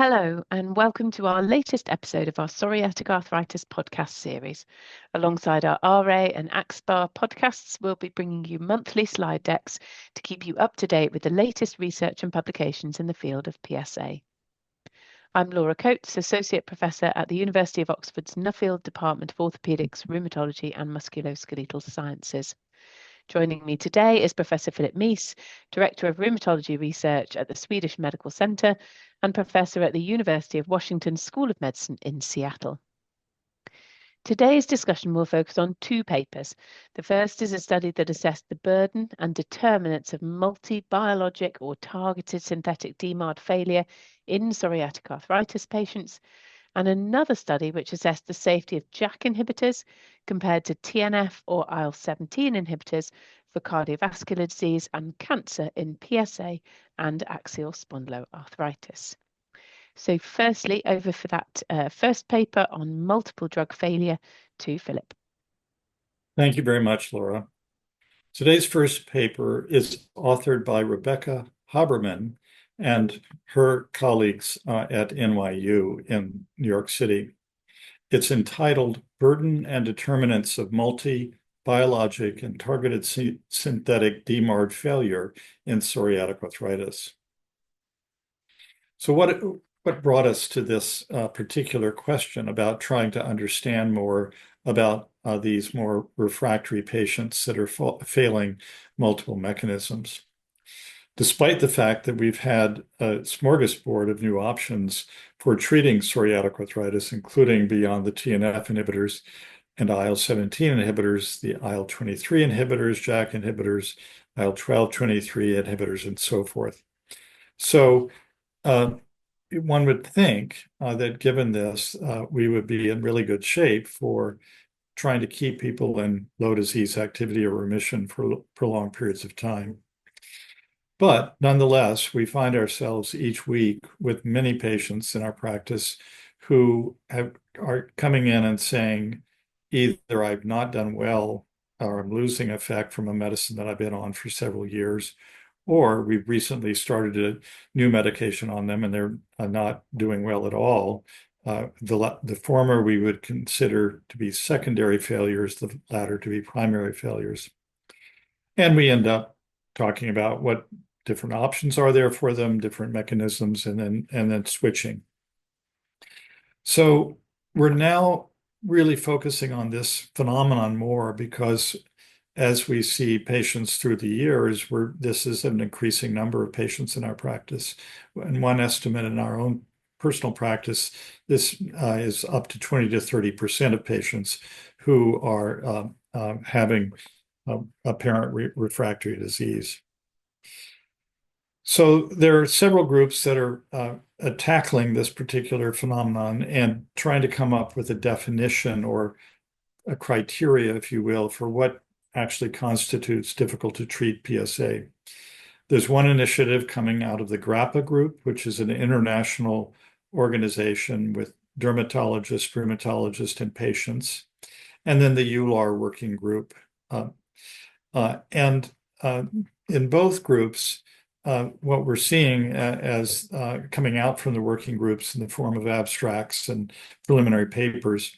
Hello, and welcome to our latest episode of our psoriatic arthritis podcast series. Alongside our RA and AXPAR podcasts, we'll be bringing you monthly slide decks to keep you up to date with the latest research and publications in the field of PsA. I'm Laura Coates, Associate Professor at the University of Oxford's Nuffield Department of Orthopaedics, Rheumatology and Musculoskeletal Sciences. Joining me today is Professor Philip Mease, Director of Rheumatology Research at the Swedish Medical Center and Professor at the University of Washington School of Medicine in Seattle. Today's discussion will focus on two papers. The first is a study that assessed the burden and determinants of multi-biologic or targeted synthetic DMARD failure in psoriatic arthritis patients, and another study which assessed the safety of JAK inhibitors compared to TNF or IL-17 inhibitors for cardiovascular disease and cancer in PsA and axial spondyloarthritis. So firstly, over for that first paper on multiple drug failure to Philip. Thank you very much, Laura. Today's first paper is authored by Rebecca Haberman and her colleagues at NYU in New York City. It's entitled Burden and Determinants of Multi-Biologic and Targeted Synthetic DMARD Failure in Psoriatic Arthritis. So what brought us to this particular question about trying to understand more about these more refractory patients that are failing multiple mechanisms? Despite the fact that we've had a smorgasbord of new options for treating psoriatic arthritis, including beyond the TNF inhibitors and IL-17 inhibitors, the IL-23 inhibitors, JAK inhibitors, IL-12/23 inhibitors, and so forth. So one would think that given this, we would be in really good shape for trying to keep people in low disease activity or remission for prolonged periods of time. But nonetheless, we find ourselves each week with many patients in our practice who are coming in and saying, either I've not done well or I'm losing effect from a medicine that I've been on for several years, or we've recently started a new medication on them and they're not doing well at all. The former we would consider to be secondary failures, the latter to be primary failures. And we end up talking about what different options are there for them, different mechanisms, and then switching. So we're now really focusing on this phenomenon more because as we see patients through the years, this is an increasing number of patients in our practice. And one estimate in our own personal practice, this is up to 20 to 30% of patients who are having apparent refractory disease. So there are several groups that are tackling this particular phenomenon and trying to come up with a definition or a criteria, if you will, for what actually constitutes difficult to treat PsA. There's one initiative coming out of the GRAPPA group, which is an international organization with dermatologists, rheumatologists, and patients, and then the EULAR working group. And in both groups, what we're seeing as coming out from the working groups in the form of abstracts and preliminary papers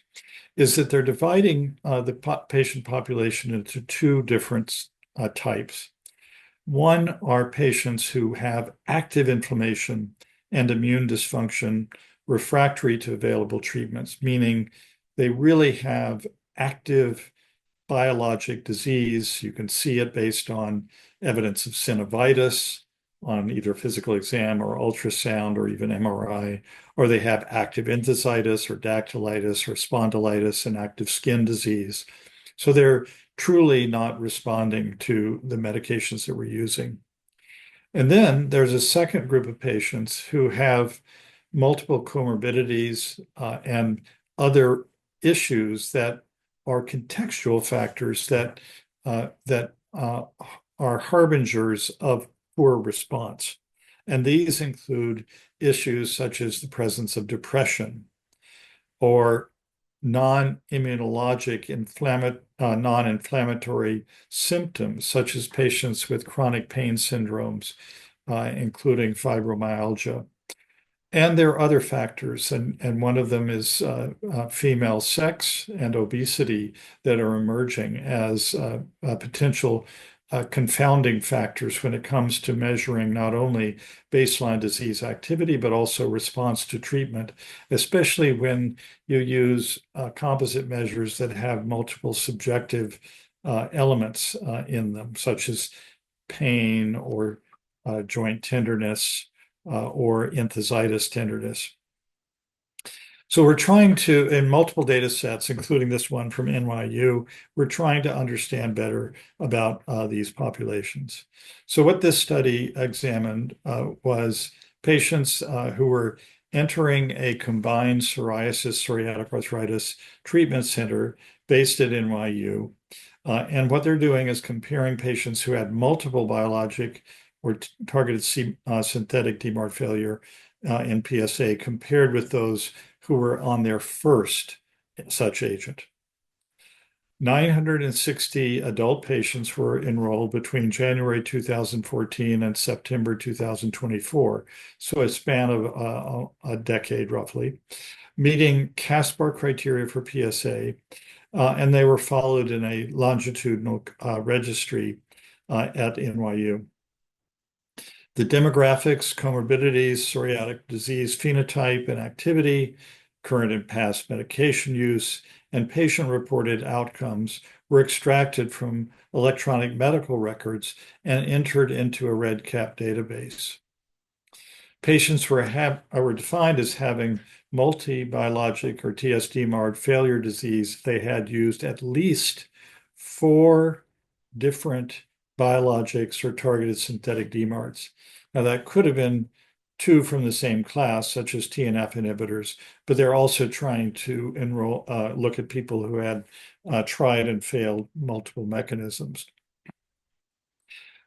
is that they're dividing the patient population into two different types. One are patients who have active inflammation and immune dysfunction refractory to available treatments, meaning they really have active biologic disease. You can see it based on evidence of synovitis on either physical exam or ultrasound or even MRI, or they have active enthesitis or dactylitis or spondylitis and active skin disease. So they're truly not responding to the medications that we're using. And then there's a second group of patients who have multiple comorbidities and other issues that are contextual factors that are harbingers of poor response. And these include issues such as the presence of depression or non-immunologic non-inflammatory symptoms, such as patients with chronic pain syndromes, including fibromyalgia. And there are other factors, and one of them is female sex and obesity that are emerging as potential confounding factors when it comes to measuring not only baseline disease activity, but also response to treatment, especially when you use composite measures that have multiple subjective elements in them, such as pain or joint tenderness or enthesitis tenderness. So we're trying to, in multiple data sets, including this one from NYU, we're trying to understand better about these populations. So what this study examined was patients who were entering a combined psoriasis, psoriatic arthritis treatment center based at NYU. And what they're doing is comparing patients who had multiple biologic or targeted synthetic DMARD failure in PsA compared with those who were on their first such agent. 960 adult patients were enrolled between January 2014 and September 2024, so a span of a decade roughly, meeting CASPAR criteria for PsA, and they were followed in a longitudinal registry at NYU. The demographics, comorbidities, psoriatic disease phenotype and activity, current and past medication use, and patient-reported outcomes were extracted from electronic medical records and entered into a REDCap database. Patients were defined as having multi-biologic or tsDMARD failure disease. They had used at least 4 different biologics or targeted synthetic DMARDs. Now that could have been 2 from the same class, such as TNF inhibitors, but they're also trying to look at people who had tried and failed multiple mechanisms.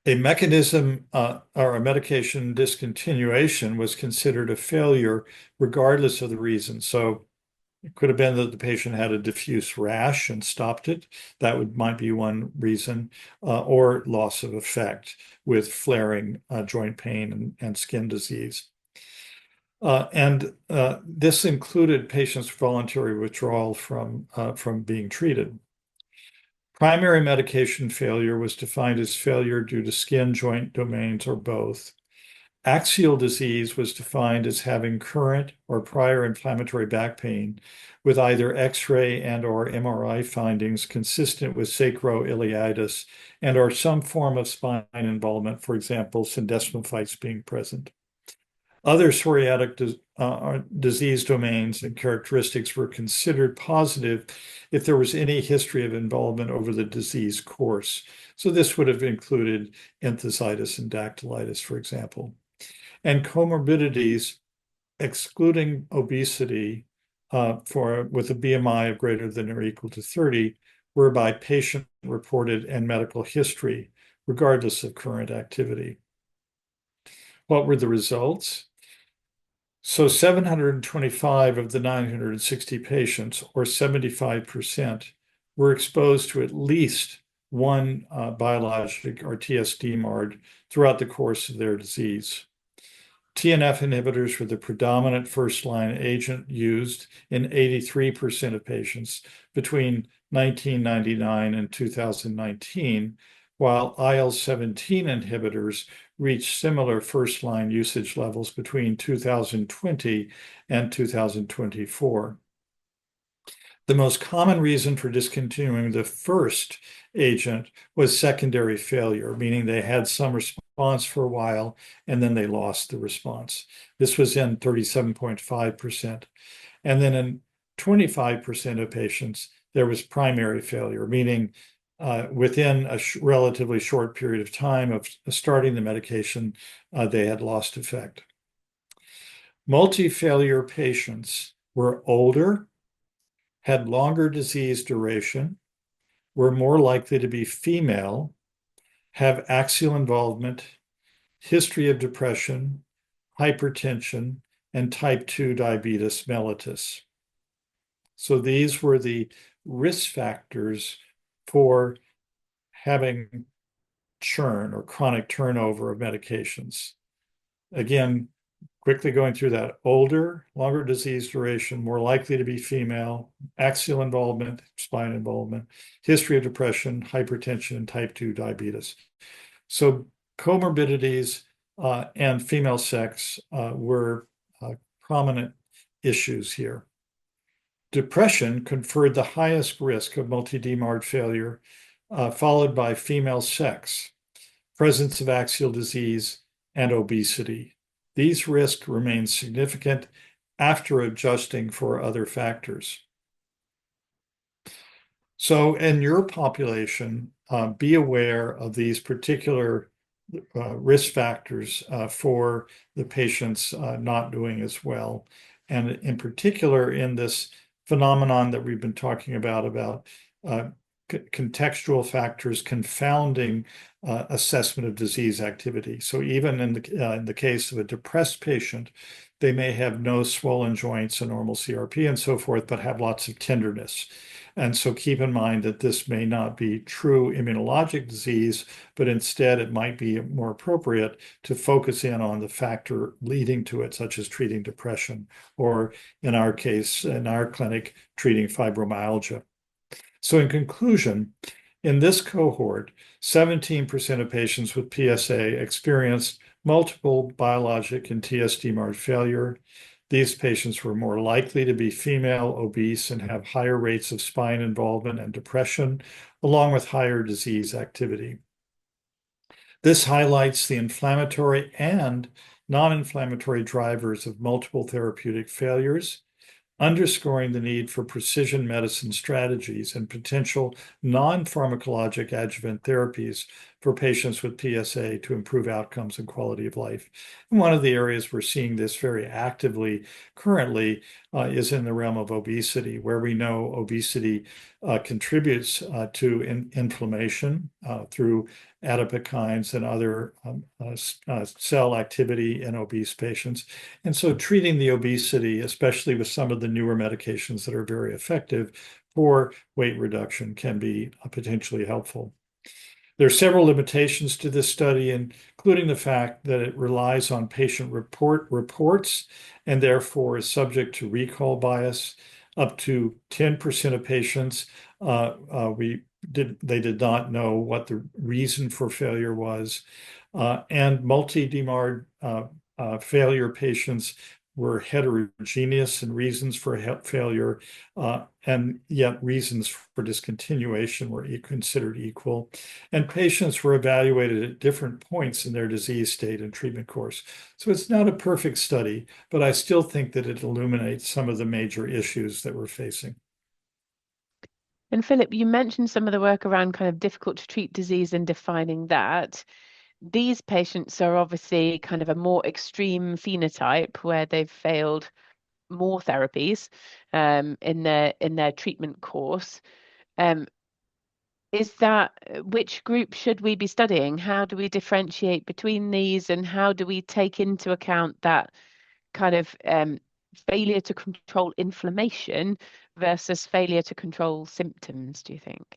A mechanism or a medication discontinuation was considered a failure regardless of the reason. So it could have been that the patient had a diffuse rash and stopped it. That might be one reason, or loss of effect with flaring joint pain and skin disease. This included patients' voluntary withdrawal from being treated. Primary medication failure was defined as failure due to skin, joint domains, or both. Axial disease was defined as having current or prior inflammatory back pain with either X-ray and/or MRI findings consistent with sacroiliitis and/or some form of spine involvement, for example, syndesmophytes being present. Other psoriatic disease domains and characteristics were considered positive if there was any history of involvement over the disease course. So this would have included enthesitis and dactylitis, for example. And comorbidities, excluding obesity with a BMI of greater than or equal to 30, were by patient-reported and medical history, regardless of current activity. What were the results? So 725 of the 960 patients, or 75%, were exposed to at least one biologic or tsDMARD throughout the course of their disease. TNF inhibitors were the predominant first-line agent used in 83% of patients between 1999 and 2019, while IL-17 inhibitors reached similar first-line usage levels between 2020 and 2024. The most common reason for discontinuing the first agent was secondary failure, meaning they had some response for a while and then they lost the response. This was in 37.5%. And then in 25% of patients, there was primary failure, meaning within a relatively short period of time of starting the medication, they had lost effect. Multi-failure patients were older, had longer disease duration, were more likely to be female, have axial involvement, history of depression, hypertension, and type 2 diabetes mellitus. So these were the risk factors for having churn or chronic turnover of medications. Again, quickly going through that: older, longer disease duration, more likely to be female, axial involvement, spine involvement, history of depression, hypertension, and type 2 diabetes. So comorbidities and female sex were prominent issues here. Depression conferred the highest risk of multi-DMARD failure, followed by female sex, presence of axial disease, and obesity. These risks remain significant after adjusting for other factors. So in your population, be aware of these particular risk factors for the patients not doing as well. And in particular, in this phenomenon that we've been talking about contextual factors confounding assessment of disease activity. So even in the case of a depressed patient, they may have no swollen joints, a normal CRP, and so forth, but have lots of tenderness. And so keep in mind that this may not be true immunologic disease, but instead it might be more appropriate to focus in on the factor leading to it, such as treating depression, or in our case, in our clinic, treating fibromyalgia. So in conclusion, in this cohort, 17% of patients with PsA experienced multiple biologic and tsDMARD failure. These patients were more likely to be female, obese, and have higher rates of spine involvement and depression, along with higher disease activity. This highlights the inflammatory and non-inflammatory drivers of multiple therapeutic failures, underscoring the need for precision medicine strategies and potential non-pharmacologic adjuvant therapies for patients with PsA to improve outcomes and quality of life. And one of the areas we're seeing this very actively currently is in the realm of obesity, where we know obesity contributes to inflammation through adipokines and other cell activity in obese patients. And so treating the obesity, especially with some of the newer medications that are very effective for weight reduction, can be potentially helpful. There are several limitations to this study, including the fact that it relies on patient reports and therefore is subject to recall bias. Up to 10% of patients, they did not know what the reason for failure was. And multi-DMARD failure patients were heterogeneous in reasons for failure, and yet reasons for discontinuation were considered equal. And patients were evaluated at different points in their disease state and treatment course. So it's not a perfect study, but I still think that it illuminates some of the major issues that we're facing. And Philip, you mentioned some of the work around kind of difficult to treat disease and defining that. These patients are obviously kind of a more extreme phenotype where they've failed more therapies in their treatment course. Is that which group should we be studying? How do we differentiate between these, and how do we take into account that kind of failure to control inflammation versus failure to control symptoms, do you think?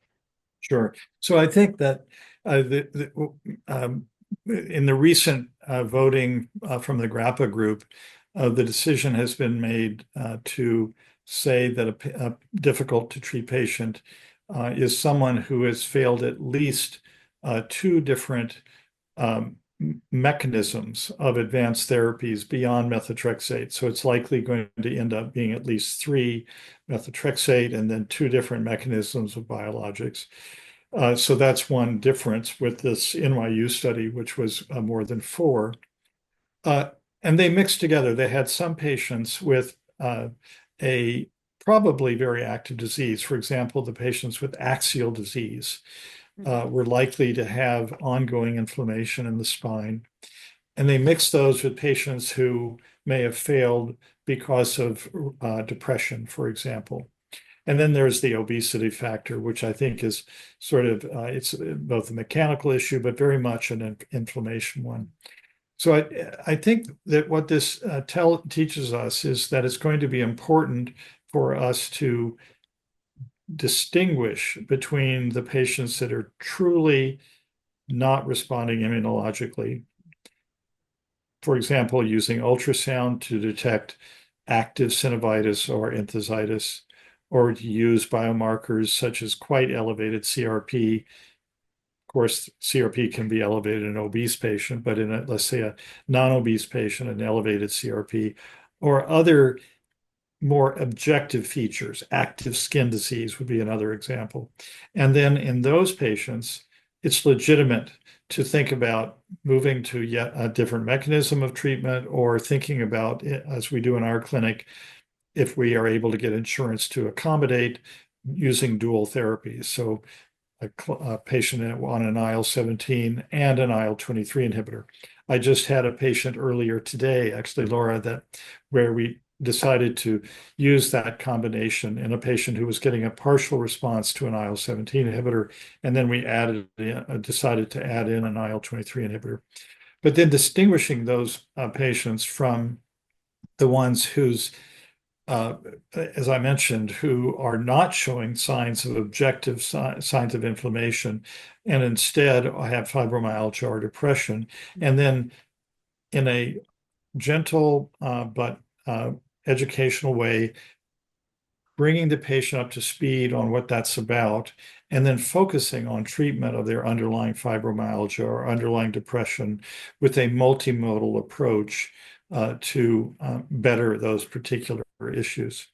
Sure. So I think that in the recent voting from the GRAPPA group, the decision has been made to say that a difficult to treat patient is someone who has failed at least two different mechanisms of advanced therapies beyond methotrexate. So it's likely going to end up being at least 3 methotrexate and then 2 different mechanisms of biologics. So that's one difference with this NYU study, which was more than 4. And they mixed together. They had some patients with a probably very active disease. For example, the patients with axial disease were likely to have ongoing inflammation in the spine. And they mixed those with patients who may have failed because of depression, for example. And then there's the obesity factor, which I think is sort of, it's both a mechanical issue, but very much an inflammation one. So I think that what this teaches us is that it's going to be important for us to distinguish between the patients that are truly not responding immunologically for example, using ultrasound to detect active synovitis or enthesitis, or to use biomarkers such as quite elevated CRP. Of course, CRP can be elevated in an obese patient, but in let's say a non-obese patient, an elevated CRP, or other more objective features. Active skin disease would be another example. And then in those patients, it's legitimate to think about moving to yet a different mechanism of treatment, or thinking about, as we do in our clinic, if we are able to get insurance to accommodate using dual therapies. So a patient on an IL-17 and an IL-23 inhibitor. I just had a patient earlier today, actually, Laura, where we decided to use that combination in a patient who was getting a partial response to an IL-17 inhibitor, and then we decided to add in an IL-23 inhibitor. But then distinguishing those patients from the ones whose as I mentioned, who are not showing signs of objective signs of inflammation, and instead have fibromyalgia or depression. And then in a gentle but educational way, bringing the patient up to speed on what that's about, and then focusing on treatment of their underlying fibromyalgia or underlying depression with a multimodal approach to better those particular issues.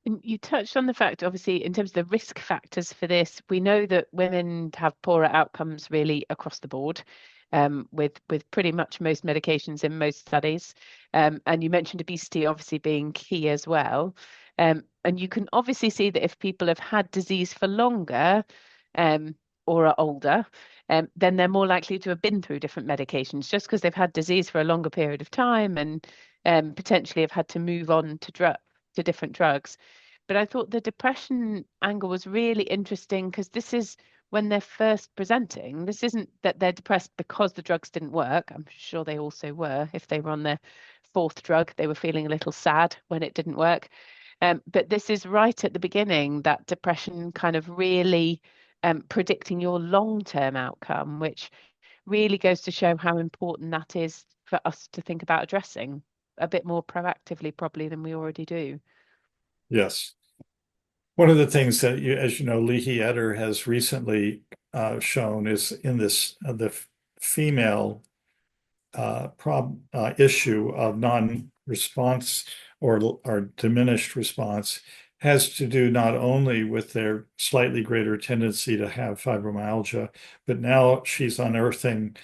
And you touched on the fact, obviously, in terms of the risk factors for this, we know that women have poorer outcomes really across the board, with pretty much most medications in most studies. And you mentioned obesity obviously being key as well. And you can obviously see that if people have had disease for longer, or are older, then they're more likely to have been through different medications, just because they've had disease for a longer period of time, and potentially have had to move on to different drugs. But I thought the depression angle was really interesting, because this is when they're first presenting. This isn't that they're depressed because the drugs didn't work. I'm sure they also were. If they were on their fourth drug, they were feeling a little sad when it didn't work. But this is right at the beginning, that depression kind of really predicting your long-term outcome, which really goes to show how important that is for us to think about addressing a bit more proactively, probably, than we already do. Yes. One of the things that, as you know, Leahy Eder has recently shown is in the female issue of non-response or diminished response, has to do not only with their slightly greater tendency to have fibromyalgia, but now she's unearthing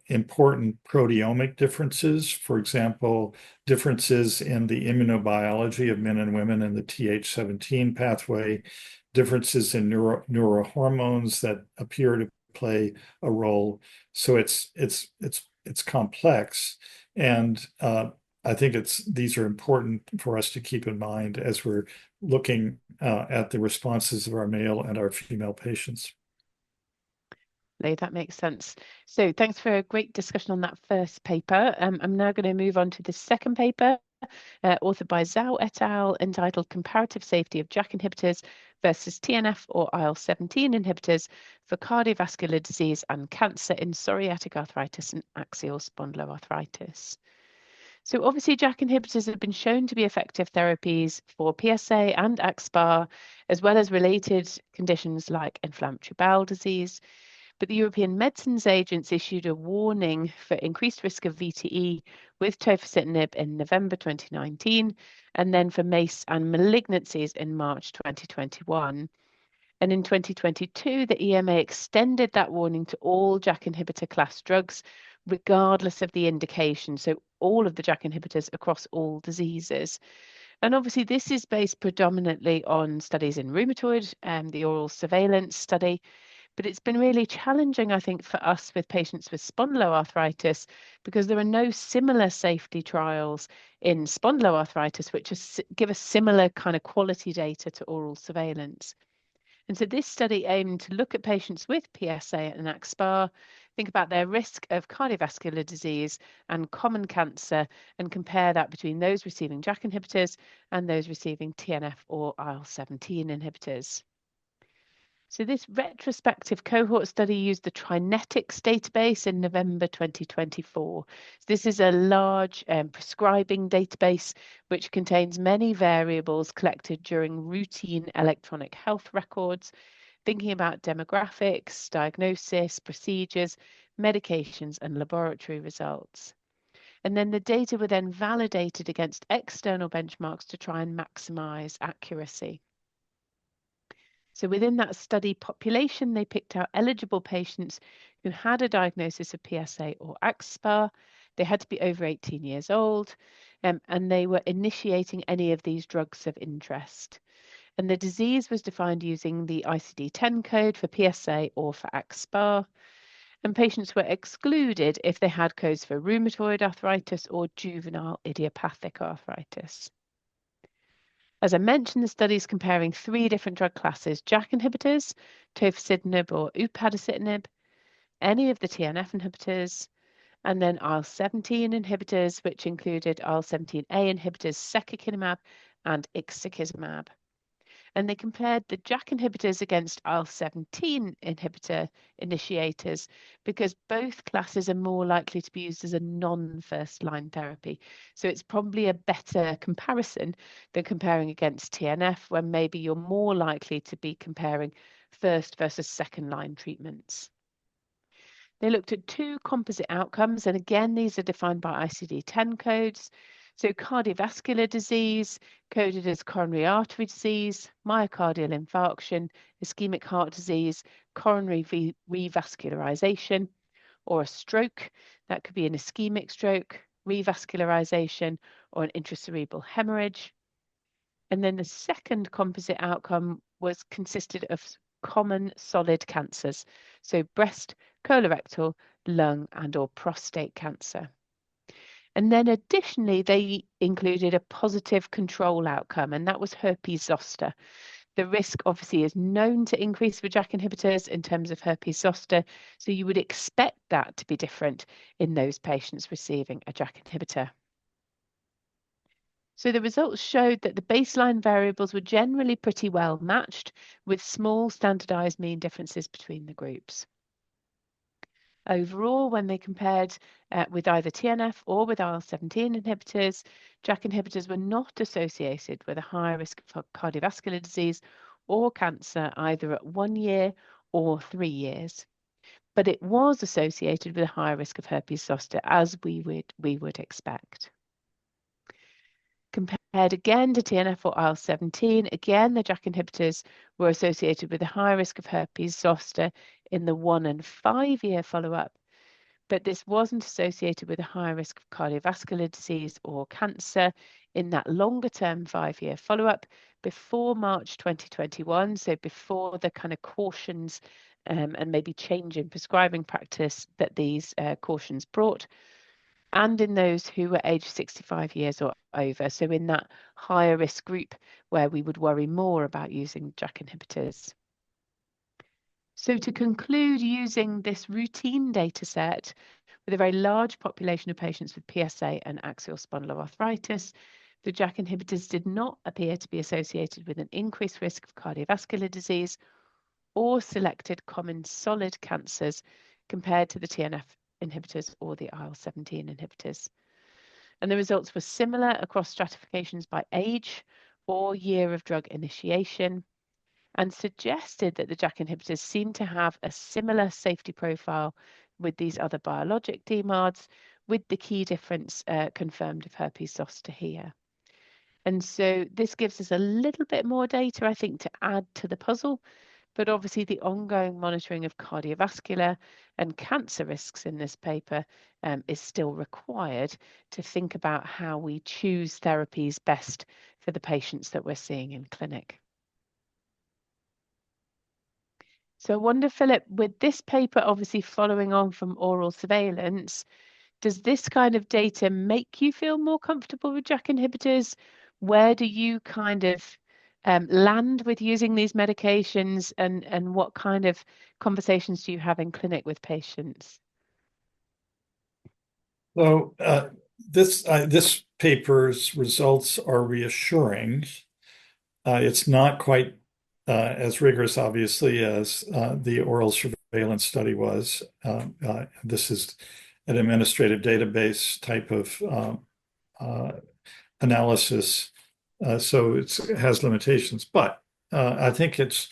important proteomic differences. For example, differences in the immunobiology of men and women in the Th17 pathway, differences in neurohormones that appear to play a role. So it's complex, and I think these are important for us to keep in mind as we're looking at the responses of our male and our female patients. That makes sense. So thanks for a great discussion on that first paper. I'm now going to move on to the second paper, authored by Zhao et al., entitled Comparative Safety of JAK Inhibitors versus TNF or IL-17 inhibitors for cardiovascular disease and cancer in psoriatic arthritis and axial spondyloarthritis. So obviously JAK inhibitors have been shown to be effective therapies for PsA and axSpA, as well as related conditions like inflammatory bowel disease. But the European Medicines Agency issued a warning for increased risk of VTE with tofacitinib in November 2019, and then for MACE and malignancies in March 2021. And in 2022, the EMA extended that warning to all JAK inhibitor class drugs, regardless of the indication. So all of the JAK inhibitors across all diseases. And obviously, this is based predominantly on studies in rheumatoid and the oral surveillance study. But it's been really challenging, I think, for us with patients with spondyloarthritis, because there are no similar safety trials in spondyloarthritis, which give us similar kind of quality data to oral surveillance. And so this study aimed to look at patients with PsA and axSpA, think about their risk of cardiovascular disease and common cancer, and compare that between those receiving JAK inhibitors and those receiving TNF or IL-17 inhibitors. So this retrospective cohort study used the Trinetics database in November 2024. This is a large prescribing database which contains many variables collected during routine electronic health records, thinking about demographics, diagnosis, procedures, medications, and laboratory results. And then the data were then validated against external benchmarks to try and maximize accuracy. So within that study population, they picked out eligible patients who had a diagnosis of PsA or axSpA. They had to be over 18 years old, and they were initiating any of these drugs of interest. And the disease was defined using the ICD-10 code for PsA or for axSpA. And patients were excluded if they had codes for rheumatoid arthritis or juvenile idiopathic arthritis. As I mentioned, the study is comparing 3 different drug classes: JAK inhibitors, tofacitinib or upadacitinib, any of the TNF inhibitors, and then IL-17 inhibitors, which included IL-17A inhibitors, secukinumab and ixekizumab. And they compared the JAK inhibitors against IL-17 inhibitor initiators because both classes are more likely to be used as a non-first line therapy. So it's probably a better comparison than comparing against TNF, when maybe you're more likely to be comparing first versus second line treatments. They looked at 2 composite outcomes, and again, these are defined by ICD-10 codes. So cardiovascular disease, coded as coronary artery disease, myocardial infarction, ischemic heart disease, coronary revascularization, or a stroke. That could be an ischemic stroke, revascularization, or an intracerebral hemorrhage. And then the second composite outcome consisted of common solid cancers, so breast, colorectal, lung, and or prostate cancer. And then additionally, they included a positive control outcome, and that was herpes zoster. The risk obviously is known to increase with JAK inhibitors in terms of herpes zoster, so you would expect that to be different in those patients receiving a JAK inhibitor. So the results showed that the baseline variables were generally pretty well matched, with small standardized mean differences between the groups. Overall, when they compared with either TNF or with IL-17 inhibitors, JAK inhibitors were not associated with a higher risk for cardiovascular disease or cancer either at 1 year or 3 years. But it was associated with a higher risk of herpes zoster, as we would expect. Compared again to TNF or IL-17, again, the JAK inhibitors were associated with a higher risk of herpes zoster in the 1 and 5 year follow-up, but this wasn't associated with a higher risk of cardiovascular disease or cancer in that longer term 5 year follow-up before March 2021, so before the kind of cautions and maybe change in prescribing practice that these cautions brought, and in those who were aged 65 years or over, so in that higher risk group where we would worry more about using JAK inhibitors. So to conclude, using this routine data set with a very large population of patients with PsA and axial spondyloarthritis, the JAK inhibitors did not appear to be associated with an increased risk of cardiovascular disease or selected common solid cancers compared to the TNF inhibitors or the IL-17 inhibitors. And the results were similar across stratifications by age or year of drug initiation, and suggested that the JAK inhibitors seem to have a similar safety profile with these other biologic DMARDs, with the key difference confirmed of herpes zoster here. And so this gives us a little bit more data, I think, to add to the puzzle. But obviously the ongoing monitoring of cardiovascular and cancer risks in this paper is still required to think about how we choose therapies best for the patients that we're seeing in clinic. So I wonder, Philip, with this paper obviously following on from oral surveillance, does this kind of data make you feel more comfortable with JAK inhibitors? Where do you kind of land with using these medications, and what kind of conversations do you have in clinic with patients? So this paper's results are reassuring. It's not quite as rigorous, obviously, as the oral surveillance study was. This is an administrative database type of analysis, so it has limitations. But I think it's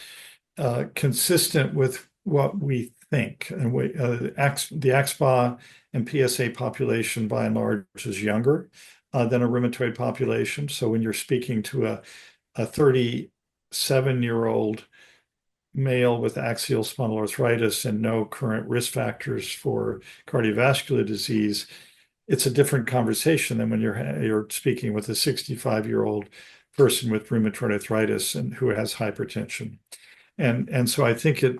consistent with what we think. And the axSpA and PsA population, by and large, is younger than a rheumatoid population. So when you're speaking to a 37-year-old male with axial spondyloarthritis and no current risk factors for cardiovascular disease, it's a different conversation than when you're speaking with a 65-year-old person with rheumatoid arthritis and who has hypertension. And so I think it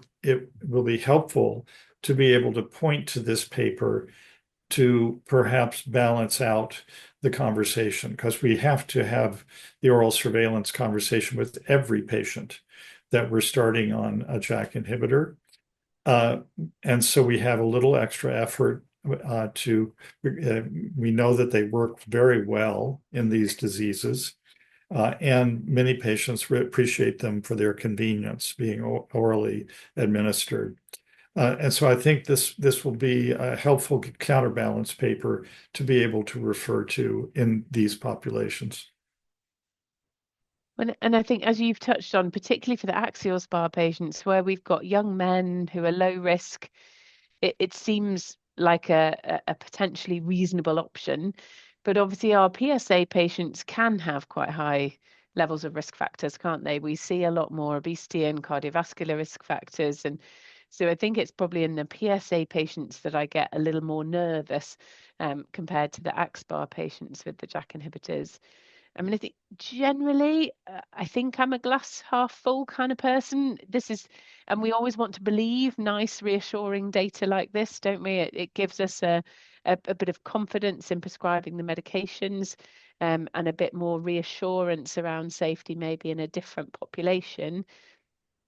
will be helpful to be able to point to this paper to perhaps balance out the conversation, because we have to have the oral surveillance conversation with every patient that we're starting on a JAK inhibitor. And so we have a little extra effort we know that they work very well in these diseases. And many patients appreciate them for their convenience, being orally administered. And so I think this will be a helpful counterbalance paper to be able to refer to in these populations. And I think, as you've touched on, particularly for the axial SPA patients, where we've got young men who are low risk, it seems like a potentially reasonable option. But obviously our PsA patients can have quite high levels of risk factors, can't they? We see a lot more obesity and cardiovascular risk factors. And so I think it's probably in the PsA patients that I get a little more nervous compared to the axSpA patients with the JAK inhibitors. I mean, I think generally, I think I'm a glass half full kind of person. And we always want to believe nice, reassuring data like this, don't we? It gives us a bit of confidence in prescribing the medications, and a bit more reassurance around safety, maybe in a different population.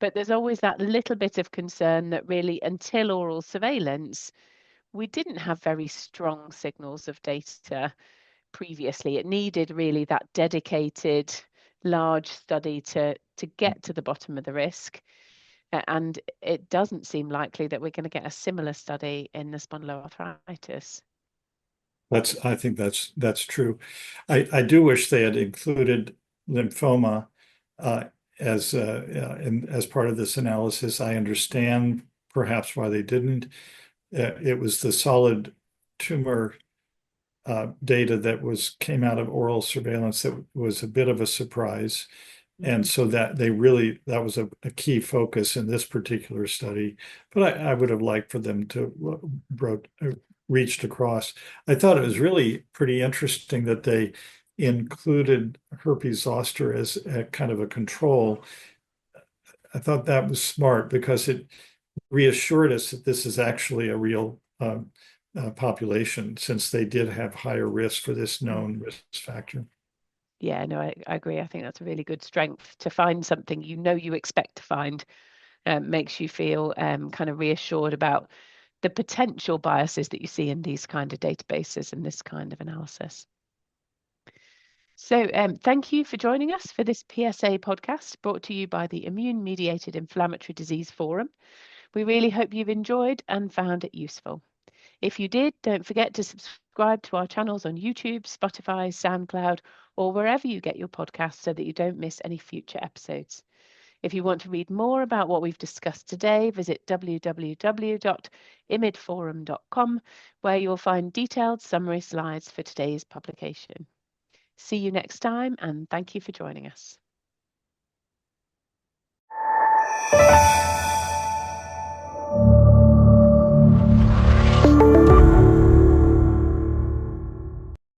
But there's always that little bit of concern that really, until oral surveillance, we didn't have very strong signals of data previously. It needed really that dedicated large study to get to the bottom of the risk. And it doesn't seem likely that we're going to get a similar study in the spondyloarthritis. I think that's true. I do wish they had included lymphoma as part of this analysis. I understand perhaps why they didn't. It was the solid tumor data that came out of oral surveillance that was a bit of a surprise. And so that was a key focus in this particular study. But I would have liked for them to reached across. I thought it was really pretty interesting that they included herpes zoster as a kind of a control. I thought that was smart because it reassured us that this is actually a real population, since they did have higher risk for this known risk factor. Yeah, no, I agree. I think that's a really good strength to find something you expect to find. Makes you feel kind of reassured about the potential biases that you see in these kind of databases and this kind of analysis. So thank you for joining us for this PsA podcast brought to you by the Immune-Mediated Inflammatory Disease Forum. We really hope you've enjoyed and found it useful. If you did, don't forget to subscribe to our channels on YouTube, Spotify, SoundCloud, or wherever you get your podcasts so that you don't miss any future episodes. If you want to read more about what we've discussed today, visit www.imidforum.com, where you'll find detailed summary slides for today's publication. See you next time, and thank you for joining us.